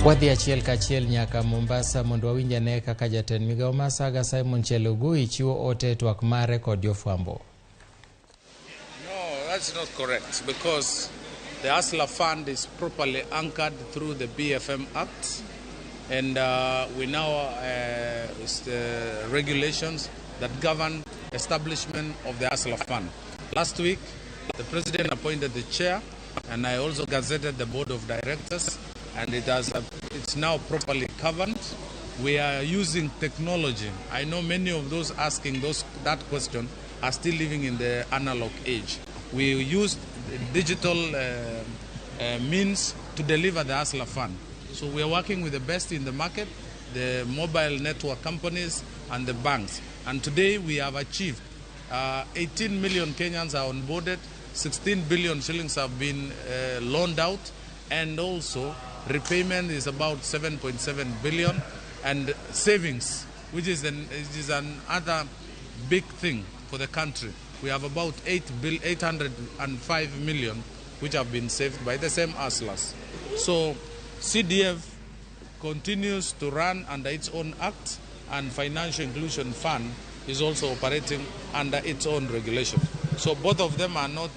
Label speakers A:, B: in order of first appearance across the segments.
A: Wadhi achiel kachiel nyaka Mombasa mondo wawinj ne kaka jatend Migago Masaga Simon Chelugui chiwo ote twak mare kod jofwambo.
B: No, that's not correct because the Hustler Fund is properly anchored through the BFM Act, and we now the regulations that govern establishment of the Hustler Fund. Last week, the President appointed the chair, and I also gazetted the board of directors, and it's now properly governed. We are using technology. I know many of those asking that question are still living in the analog age. We use digital means to deliver the Hustler Fund. So we are working with the best in the market, the mobile network companies and the banks. And today we have achieved 18 million Kenyans are onboarded, 16 billion shillings have been loaned out, and also repayment is about 7.7 billion, and savings, which is another big thing for the country. We have about 805 million which have been saved by the same hustlers. So CDF continues to run under its own act, and Financial Inclusion Fund is also operating under its own regulation. So both of them are not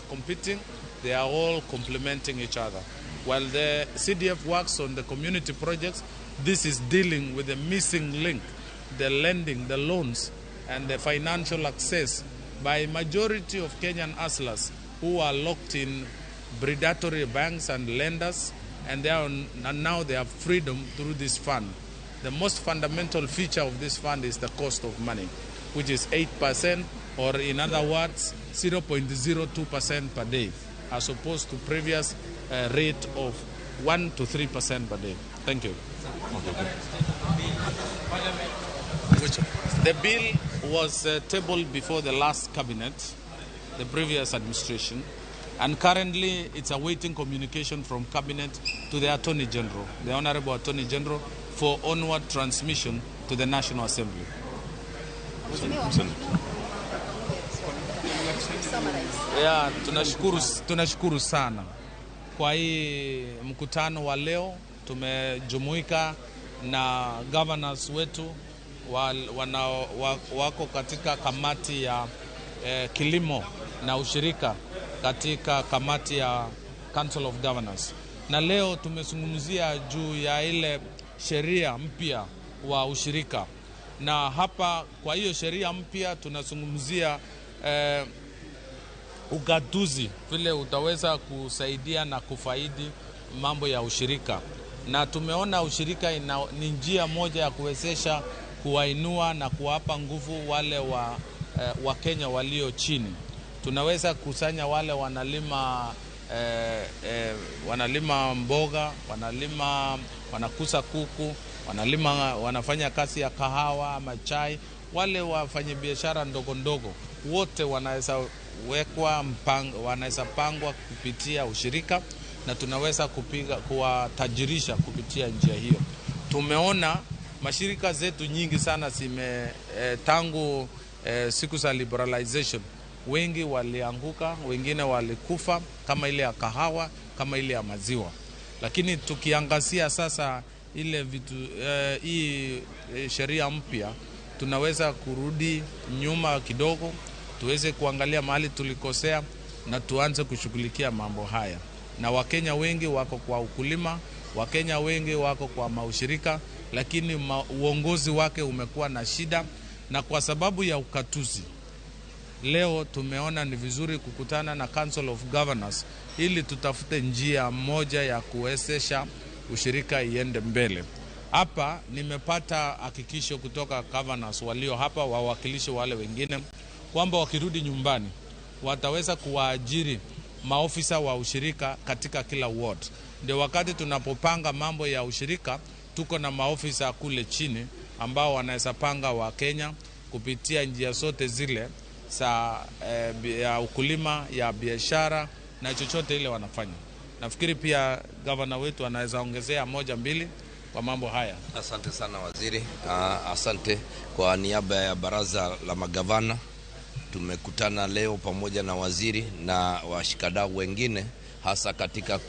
B: competing, they are all complementing each other. While the CDF works on the community projects, this is dealing with the missing link, the lending, the loans, and the financial access by majority of Kenyan hustlers who are locked in predatory banks and lenders, and now they have freedom through this fund. The most fundamental feature of this fund is the cost of money, which is 8%, or in other words, 0.02% per day, as opposed to previous rate of 1 to 3% per day. Thank you. The bill was tabled before the last cabinet, the previous administration, and currently it's awaiting communication from cabinet to the Attorney General, the Honorable Attorney General, for onward transmission to the National Assembly. Yeah, tunashukuru sana kwa hii mkutano wa leo. Tumejumuika na governors wetu wako katika kamati ya kilimo na ushirika katika kamati ya Council of Governors, na leo tumezungumzia juu ya ile sheria mpya wa ushirika, na hapa kwa hiyo sheria mpya tunazungumzia ugatuzi vile utaweza kusaidia na kufaidi mambo ya ushirika, na tumeona ushirika ni njia moja ya kuwezesha kuwainua na kuwapa nguvu wale wa Kenya walio chini. Tunaweza kusanya wale wanalima mboga, wanakusa kuku, wanafanya kazi ya kahawa ama chai, wale wafanya biashara ndogo ndogo, wote wanaweza pangwa kupitia ushirika, na tunaweza kuwatajirisha kupitia njia hiyo. Tumeona mashirika zetu nyingi sana tangu siku za liberalization, wengi walianguka, wengine walikufa, kama ile ya kahawa, kama ile ya maziwa. Lakini tukiangazia sasa ile vitu hii sheria mpya, tunaweza kurudi nyuma kidogo, tuweze kuangalia mahali tulikosea na tuanze kushughulikia mambo haya. Na Wakenya wengi wako kwa ukulima, Wakenya wengi wako kwa maushirika, lakini uongozi wake umekuwa na shida, na kwa sababu ya ukatuzi leo tumeona ni vizuri kukutana na Council of Governors ili tutafute njia moja ya kuwezesha ushirika iende mbele. Hapa nimepata hakikisho kutoka governors walio hapa, wawakilishi wale wengine, kwamba wakirudi nyumbani wataweza kuwaajiri maofisa wa ushirika katika kila ward. Ndio wakati tunapopanga mambo ya ushirika, tuko na maofisa kule chini ambao wanaweza panga wa Kenya kupitia njia zote zile ya ukulima, ya biashara na chochote ile wanafanya. Nafikiri pia governor wetu anaweza ongezea 1-2 kwa mambo haya.
C: Asante sana waziri. Asante kwa niaba ya baraza la magavana. Tumekutana leo pamoja na waziri na washikadau wengine, hasa katika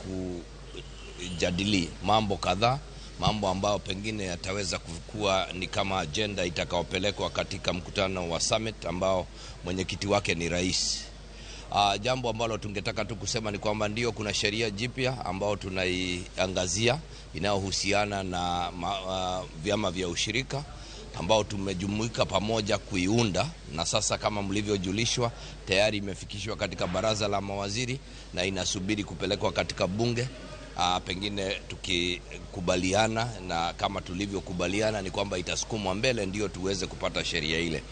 C: kujadili mambo kadhaa, mambo ambayo pengine yataweza kuwa ni kama agenda itakaopelekwa katika mkutano wa summit ambao mwenyekiti wake ni rais. Jambo ambalo tungetaka tu kusema ni kwamba ndio kuna sheria jipya ambao tunaiangazia inayohusiana na vyama vya ushirika ambao tumejumuika pamoja kuiunda, na sasa kama mlivyojulishwa tayari imefikishwa katika baraza la mawaziri na inasubiri kupelekwa katika bunge. Pengine tukikubaliana na kama tulivyokubaliana ni kwamba itasukumwa mbele ndio tuweze kupata sheria ile.